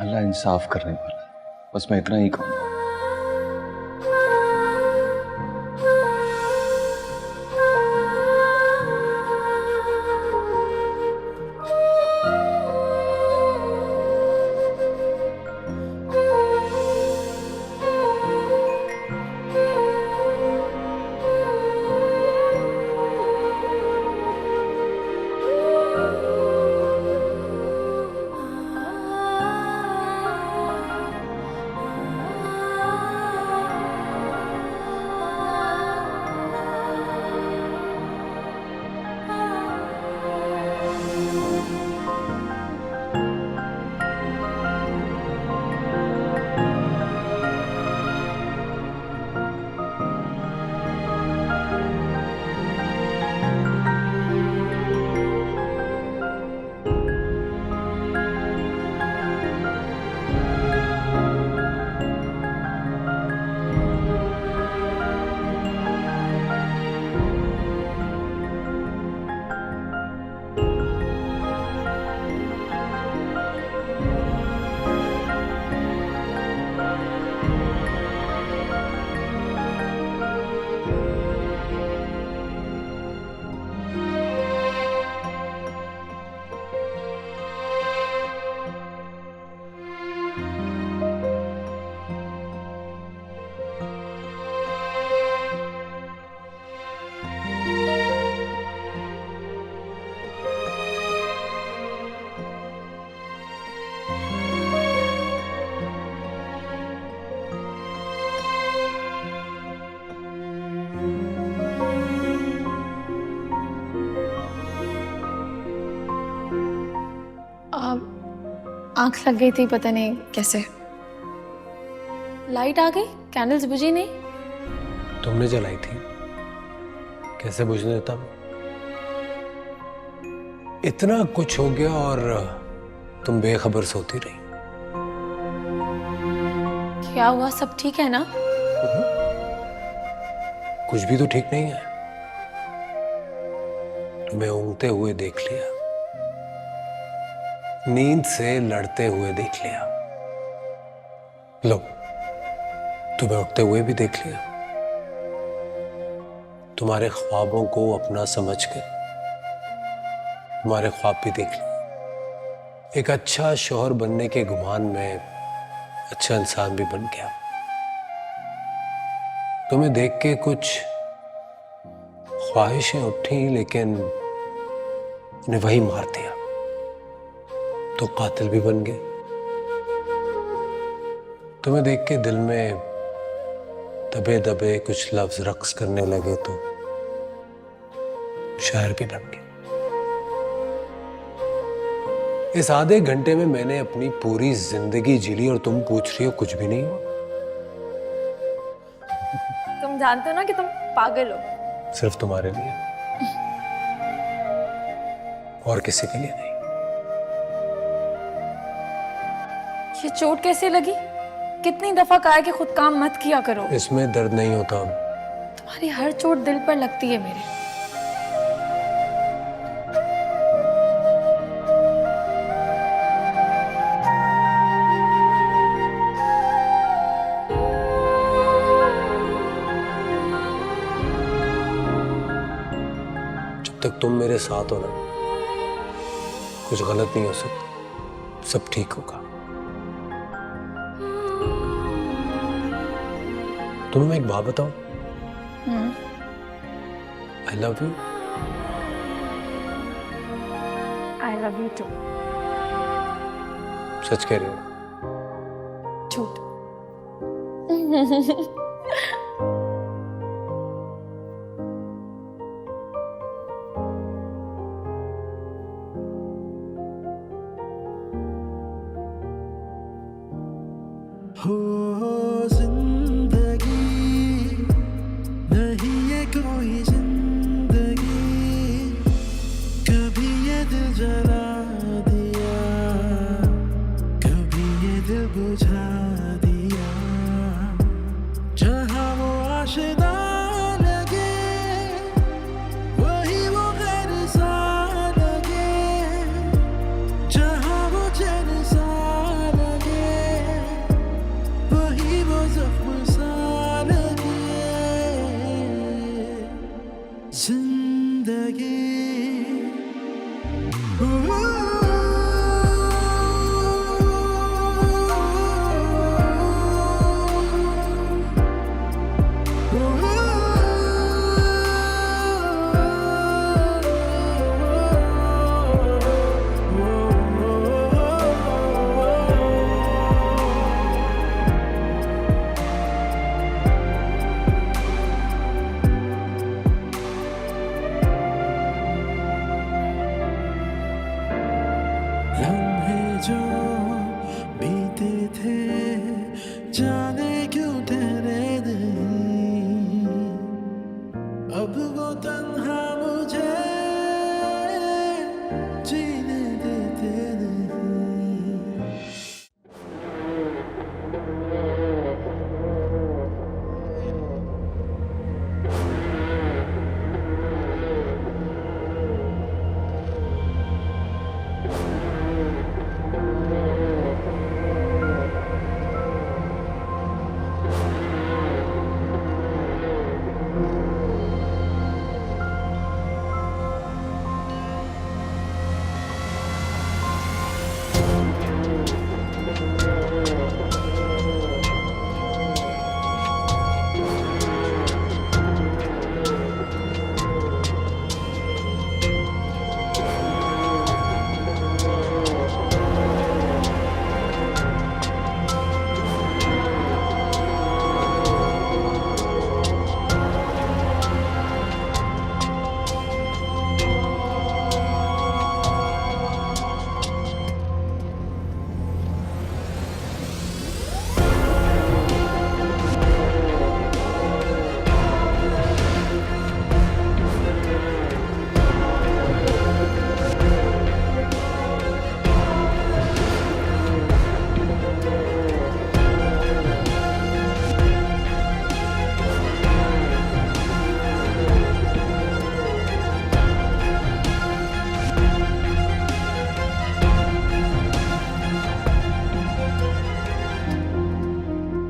अल्लाह इंसाफ करने वाला है, बस मैं इतना ही कहूँगा। आंख लग गई थी, पता नहीं कैसे। लाइट आ गई, कैंडल्स बुझी नहीं। तुमने जलाई थी, कैसे बुझने देता मैं? इतना कुछ हो गया और तुम बेखबर सोती रही। क्या हुआ, सब ठीक है ना? कुछ भी तो ठीक नहीं है। तुम्हें ऊँघते हुए देख लिया, नींद से लड़ते हुए देख लिया, लो तुम्हें उठते हुए भी देख लिया। तुम्हारे ख्वाबों को अपना समझकर तुम्हारे ख्वाब भी देख लिए। एक अच्छा शौहर बनने के गुमान में अच्छा इंसान भी बन गया। तुम्हें देख के कुछ ख्वाहिशें उठी, लेकिन उन्हें वही मार दिया, तो कातिल भी बन गए। तुम्हें देख के दिल में दबे दबे कुछ लफ्ज रक्स करने लगे, तो शायर भी बन गए। इस आधे घंटे में मैंने अपनी पूरी जिंदगी जी ली और तुम पूछ रही हो कुछ भी नहीं हुआ। तुम जानते हो ना कि तुम पागल हो। सिर्फ तुम्हारे लिए, और किसी के लिए नहीं। ये चोट कैसे लगी? कितनी दफा कहा है कि खुद काम मत किया करो। इसमें दर्द नहीं होता। तुम्हारी हर चोट दिल पर लगती है मेरे। जब तक तुम मेरे साथ हो ना, कुछ गलत नहीं हो सकता, सब ठीक होगा। तुम्हें मैं एक बात बताऊं? I love you. I love you too. सच कह रही हो? झूठ। हो जिंदगी नहीं है कोई जिंदगी, कभी ये दिल जला दिया, कभी ये दिल बुझा दिया। जहाँ वो आशिना लगे, वही वो गैर सा लगे, जहाँ वो चैन सा लगे, लम्हे जो बीते थे जाने क्यों ठहरे नहीं, अब वो तन्हा मुझे जीने देते नहीं।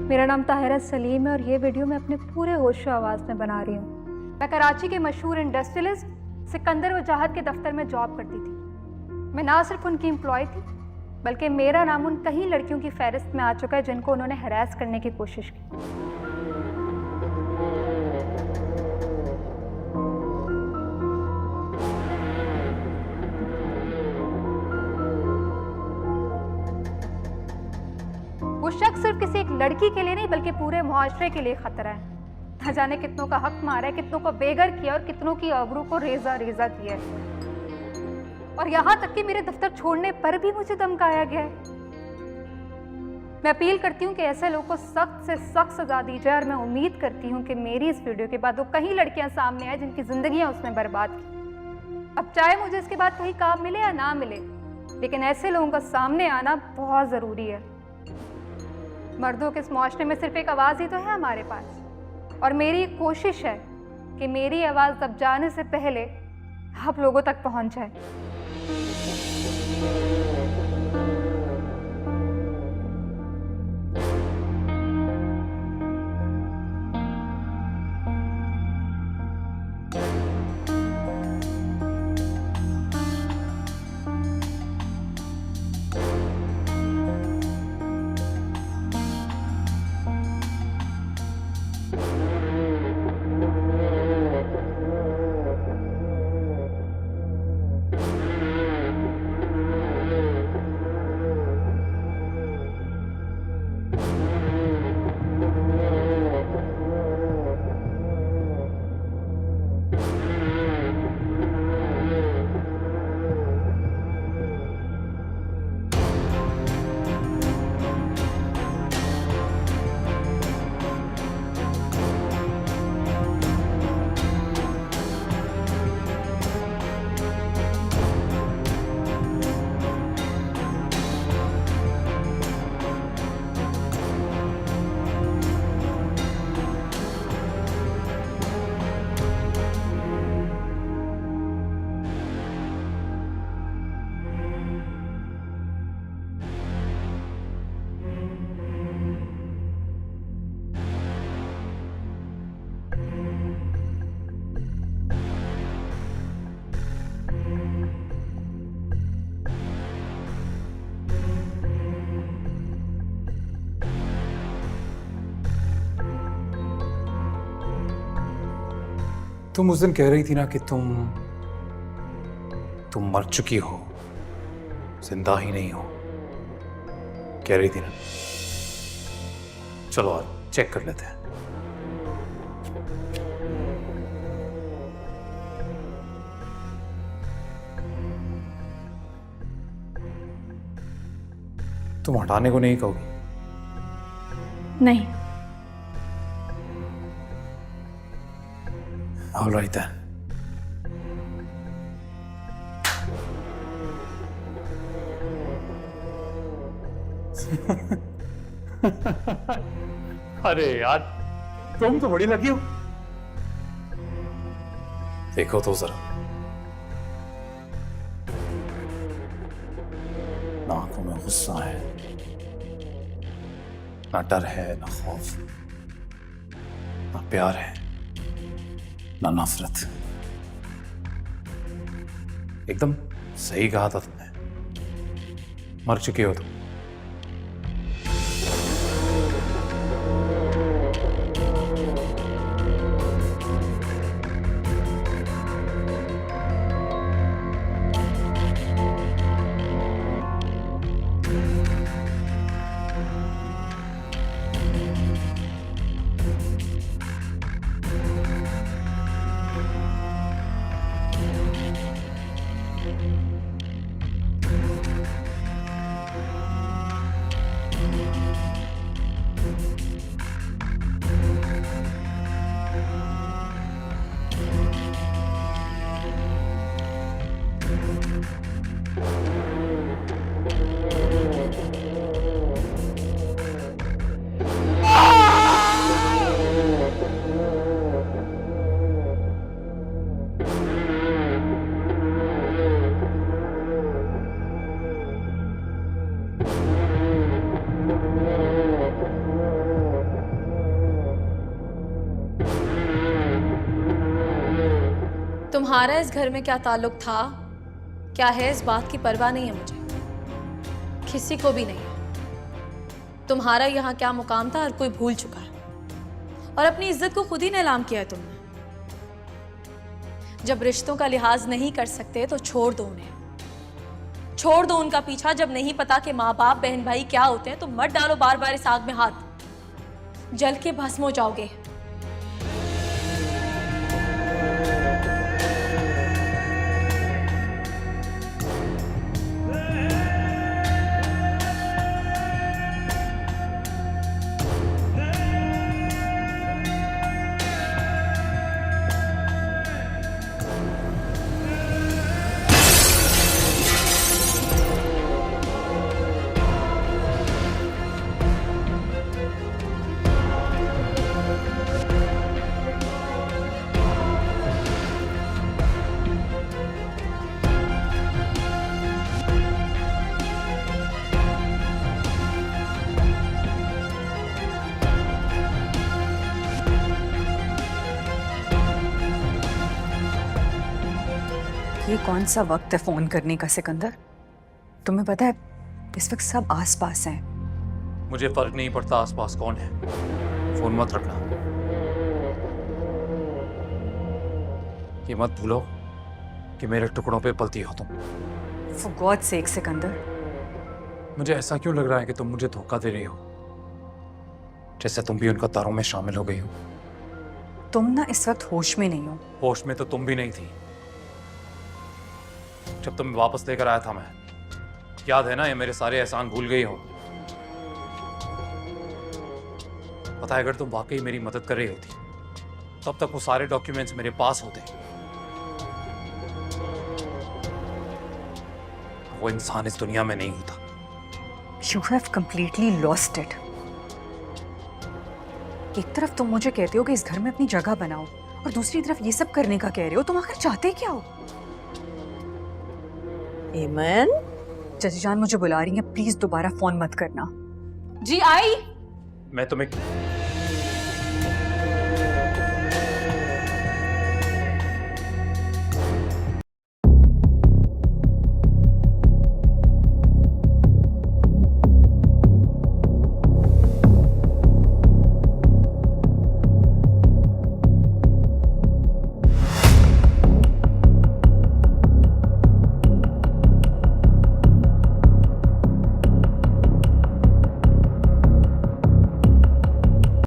मेरा नाम ताहिरा सलीम है और ये वीडियो मैं अपने पूरे होशो आवाज़ में बना रही हूँ। मैं कराची के मशहूर इंडस्ट्रियलिस्ट सिकंदर वजाहत के दफ्तर में जॉब करती थी। मैं ना सिर्फ उनकी एम्प्लॉय थी बल्कि मेरा नाम उन कई लड़कियों की फहरिस्त में आ चुका है जिनको उन्होंने हरास करने की कोशिश की। वो शख्स सिर्फ किसी एक लड़की के लिए नहीं बल्कि पूरे मुआशरे के लिए खतरा है। न जाने कितनों का हक मारा है, कितनों को बेघर किया और कितनों की आबरू को रेजा रेजा किया है। और यहाँ तक कि मेरे दफ्तर छोड़ने पर भी मुझे धमकाया गया है। मैं अपील करती हूँ कि ऐसे लोगों को सख्त से सख्त सजा दी जाए और मैं उम्मीद करती हूँ कि मेरी इस वीडियो के बाद वो कई लड़कियां सामने आए जिनकी जिंदगियां उसने बर्बाद की। अब चाहे मुझे इसके बाद कहीं काम मिले या ना मिले, लेकिन ऐसे लोगों का सामने आना बहुत ज़रूरी है। मर्दों के इस मुआशरे में सिर्फ एक आवाज़ ही तो है हमारे पास, और मेरी कोशिश है कि मेरी आवाज़ दब जाने से पहले आप लोगों तक पहुंच जाए। तुम उस दिन कह रही थी ना कि तुम मर चुकी हो, जिंदा ही नहीं हो, कह रही थी ना। चलो आज चेक कर लेते हैं। तुम हटाने को नहीं कहोगी? नहीं। All right then. अरे यार, तुम तो बड़ी लगी हो। देखो तो जरा, ना आंखों में गुस्सा है, ना डर है, ना खौफ, ना प्यार है, ना नफरत। एकदम सही कहा था तुमने। मर चुके हो तुम। तुम्हारा इस घर में क्या ताल्लुक था, क्या है, इस बात की परवाह नहीं है मुझे, किसी को भी नहीं। तुम्हारा यहाँ क्या मुकाम था हर कोई भूल चुका है, और अपनी इज्जत को खुद ही नीलाम किया है तुमने। जब रिश्तों का लिहाज नहीं कर सकते तो छोड़ दो उन्हें, छोड़ दो उनका पीछा। जब नहीं पता कि माँ बाप बहन भाई क्या होते हैं तो मत डालो बार बार इस आग में हाथ, जल के भस्म हो जाओगे। ये कौन सा वक्त है फोन करने का सिकंदर? तुम्हें पता है इस वक्त सब आसपास हैं। मुझे फर्क नहीं पड़ता आसपास कौन है, फोन मत रखना। ये मत भूलो कि मेरे टुकड़ों पे पलती हो तुम। For God's sake सिकंदर, मुझे ऐसा क्यों लग रहा है कि तुम मुझे धोखा दे रही हो, जैसे तुम भी उनका तारों में शामिल हो गई हो। तुम ना इस वक्त होश में नहीं हो। होश में तो तुम भी नहीं थी जब तुम वापस लेकर आया था मैं। याद है ना, ये मेरे सारे एहसान भूल गई हो। पता है, अगर तुम वाकई मेरी मदद कर रही होती तब तक वो सारे डॉक्यूमेंट्स मेरे पास होते। वो इंसान इस दुनिया में नहीं होता। You have completely lost it. एक तरफ तुम मुझे कहते हो कि इस घर में अपनी जगह बनाओ, और दूसरी तरफ ये सब करने का कह रहे हो। तुम आखिर चाहते क्या हो? ईमन, चाची जान मुझे बुला रही हैं, प्लीज दोबारा फोन मत करना। जी आई। मैं तुम्हें